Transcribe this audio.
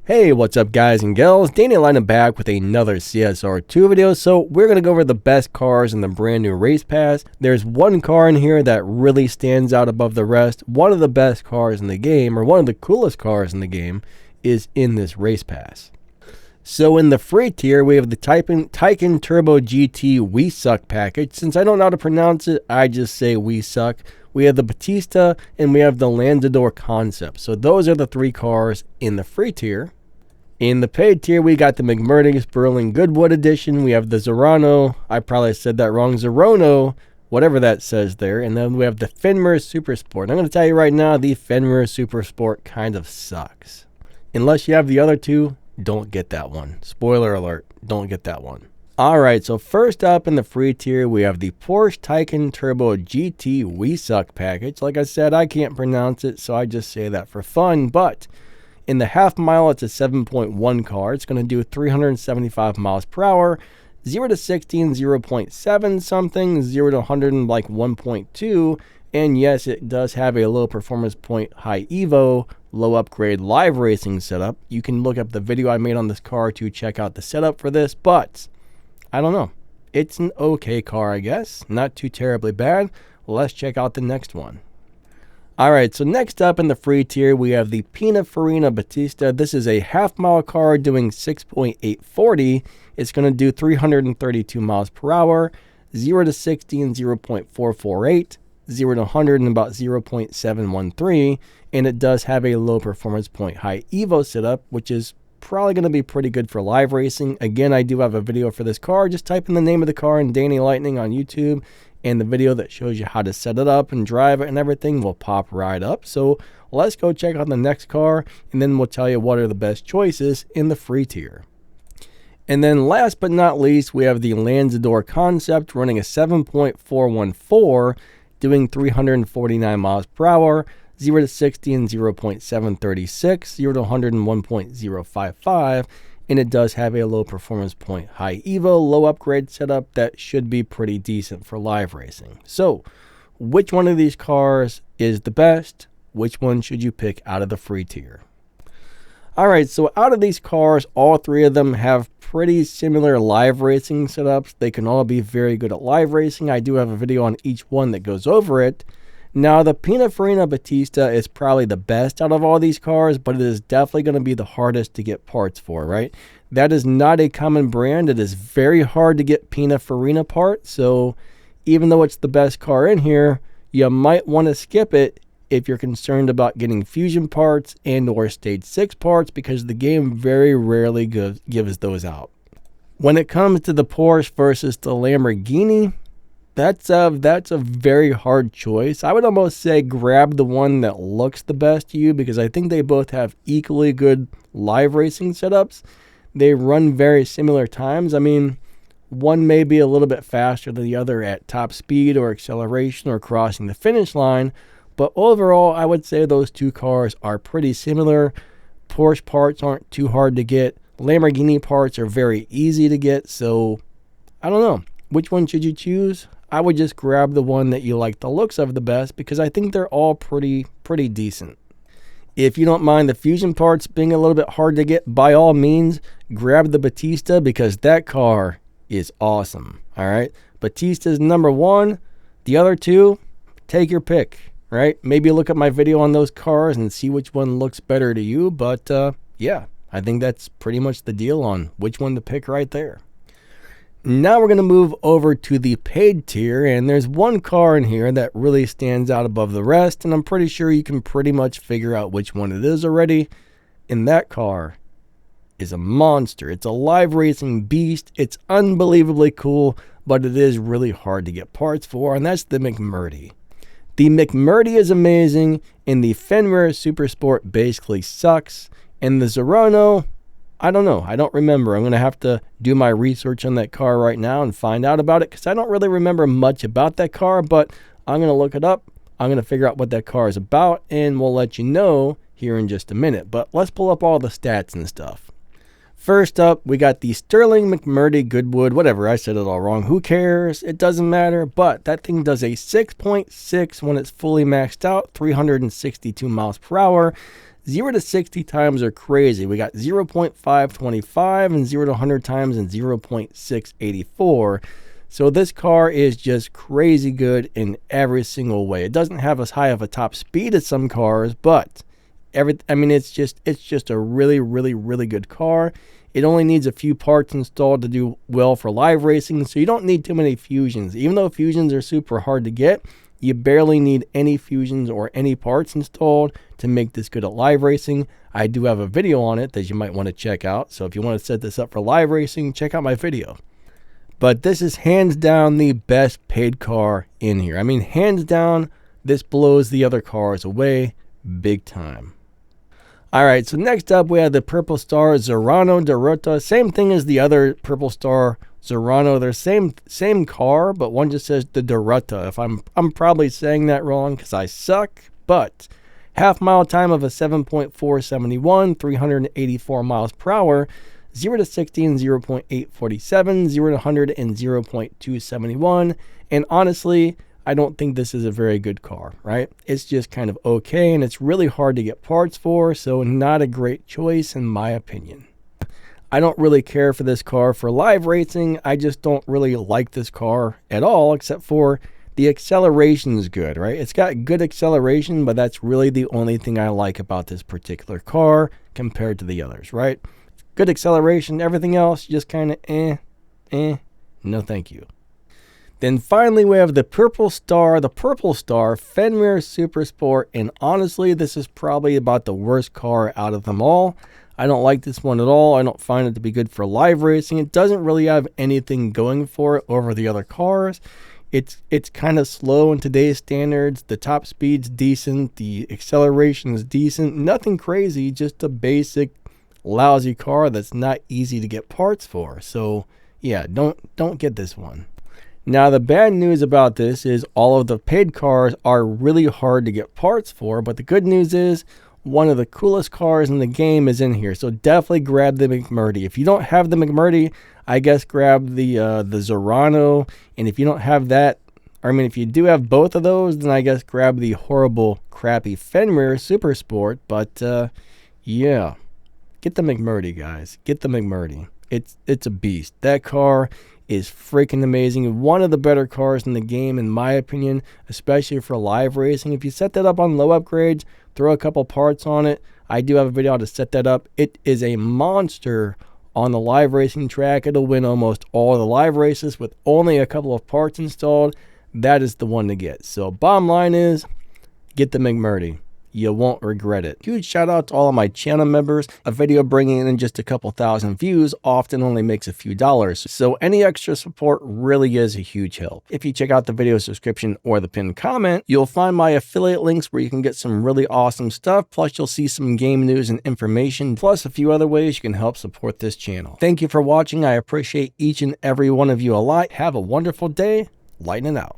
Hey, what's up guys and gals? Danny Lina back with another CSR2 video. So we're going to go over the best cars in the brand new race pass. There's one car in here that really stands out above the rest. One of the best cars in the game, or one of the coolest cars in the game, is in this race pass. So in the free tier, we have the Taycan Turbo GT We Suck package. Since I don't know how to pronounce it, I just say We Suck. We have the Battista and we have the Lanzador concept. So those are the three cars in the free tier. In the paid tier, we got the McMurtry Sp&eacute Goodwood edition. We have the Zerouno. I probably said that wrong. Zerouno, whatever that says there. And then we have the Fenyr SuperSport. I'm going to tell you right now, the Fenyr SuperSport kind of sucks. Unless you have the other two, don't get that one. Spoiler alert, don't get that one. Alright, so first up in the free tier, we have the Porsche Taycan Turbo GT We Suck package. Like I said, I can't pronounce it, so I just say that for fun. But in the half mile, it's a 7.1 car. It's going to do 375 miles per hour, 0 to 60 in 0.7 something, 0 to 100 in like 1.2. And yes, it does have a low performance point, high Evo, low upgrade live racing setup. You can look up the video I made on this car to check out the setup for this, but I don't know. It's an okay car, I guess. Not too terribly bad. Let's check out the next one. Alright, so next up in the free tier, we have the Pininfarina Battista. This is a half-mile car doing 6.840. It's going to do 332 miles per hour, 0 to 60 in 0.448, 0 to 100 in about 0.713, and it does have a low performance point high Evo setup, which is probably going to be pretty good for live racing. Again, I do have a video for this car. Just type in the name of the car in Danny Lightning on YouTube, and the video that shows you how to set it up and drive it and everything will pop right up. So let's go check out the next car, and then we'll tell you what are the best choices in the free tier. And then last but not least, we have the Lanzador concept running a 7.414, doing 349 miles per hour, 0 to 60 in 0.736, 0 to 100 in 1.055, and it does have a low performance point high Evo, low upgrade setup that should be pretty decent for live racing. So, which one of these cars is the best? Which one should you pick out of the free tier? Alright, so out of these cars, all three of them have pretty similar live racing setups. They can all be very good at live racing. I do have a video on each one that goes over it. Now, the Pininfarina Battista is probably the best out of all these cars, but it is definitely going to be the hardest to get parts for, right? That is not a common brand. It is very hard to get Pininfarina parts, so even though it's the best car in here, you might want to skip it if you're concerned about getting fusion parts and or stage 6 parts, because the game very rarely gives those out. When it comes to the Porsche versus the Lamborghini, that's a very hard choice. I would almost say grab the one that looks the best to you, because I think they both have equally good live racing setups. They run very similar times. I mean, one may be a little bit faster than the other at top speed or acceleration or crossing the finish line, but overall, I would say those two cars are pretty similar. Porsche parts aren't too hard to get. Lamborghini parts are very easy to get, so I don't know. Which one should you choose? I would just grab the one that you like the looks of the best, because I think they're all pretty decent. If you don't mind the fusion parts being a little bit hard to get, by all means, grab the Battista, because that car is awesome. All right, Battista's number one. The other two, take your pick, right? Maybe look at my video on those cars and see which one looks better to you. But yeah, I think that's pretty much the deal on which one to pick right there. Now we're going to move over to the paid tier, and there's one car in here that really stands out above the rest, and I'm pretty sure you can pretty much figure out which one it is already. And that car is a monster. It's a live racing beast. It's unbelievably cool, but it is really hard to get parts for, and that's the McMurtry. The McMurtry is amazing, and the Fenyr SuperSport basically sucks, and the Zerouno, I don't know. I don't remember. I'm going to have to do my research on that car right now and find out about it, because I don't really remember much about that car, but I'm going to look it up. I'm going to figure out what that car is about, and we'll let you know here in just a minute. But let's pull up all the stats and stuff. First up, we got the Sterling McMurtry Goodwood, whatever, I said it all wrong. Who cares? It doesn't matter, but that thing does a 6.6 when it's fully maxed out, 362 miles per hour, 0 to 60 times are crazy. We got 0.525 and 0 to 100 times and 0.684. So this car is just crazy good in every single way. It doesn't have as high of a top speed as some cars, but it's just a really, really, really good car. It only needs a few parts installed to do well for live racing, so you don't need too many fusions. Even though fusions are super hard to get, you barely need any fusions or any parts installed to make this good at live racing. I do have a video on it that you might want to check out, so if you want to set this up for live racing, check out my video. But this is hands down the best paid car in here. I mean, hands down, this blows the other cars away big time. Alright, so next up we have the Purple Star Zerouno Dorota. Same thing as the other Purple Star Zerouno. They're same car, but one just says the Dorota. If I'm probably saying that wrong because I suck, but half mile time of a 7.471, 384 miles per hour, 0 to 60 in 0.847, 0 to 100 in 0.271, and honestly, I don't think this is a very good car, right? It's just kind of okay, and it's really hard to get parts for, so not a great choice in my opinion. I don't really care for this car for live racing. I just don't really like this car at all, except for the acceleration is good, right? It's got good acceleration, but that's really the only thing I like about this particular car compared to the others, right? Good acceleration, everything else just kind of no thank you. Then finally we have the Purple Star Fenyr SuperSport, and honestly this is probably about the worst car out of them all. I don't like this one at all. I don't find it to be good for live racing. It doesn't really have anything going for it over the other cars. It's kind of slow in today's standards. The top speed's decent, the acceleration is decent, nothing crazy, just a basic lousy car that's not easy to get parts for. So yeah, don't get this one. Now the bad news about this is all of the paid cars are really hard to get parts for, but the good news is one of the coolest cars in the game is in here. So definitely grab the McMurtry. If you don't have the McMurtry, I guess grab the Zerouno, and if you don't have that, if you do have both of those, then I guess grab the horrible crappy Fenyr SuperSport. But yeah, get the McMurtry, guys. Get the McMurtry. It's a beast. That car is freaking amazing. One of the better cars in the game in my opinion, especially for live racing. If you set that up on low upgrades, throw a couple parts on it. I do have a video how to set that up. It is a monster on the live racing track. It'll win almost all the live races with only a couple of parts installed. That is the one to get. So bottom line is, get the McMurtry. You won't regret it. Huge shout out to all of my channel members. A video bringing in just a couple thousand views often only makes a few dollars, so any extra support really is a huge help. If you check out the video description or the pinned comment, you'll find my affiliate links where you can get some really awesome stuff, plus you'll see some game news and information, plus a few other ways you can help support this channel. Thank you for watching. I appreciate each and every one of you a lot. Have a wonderful day. Lightning out.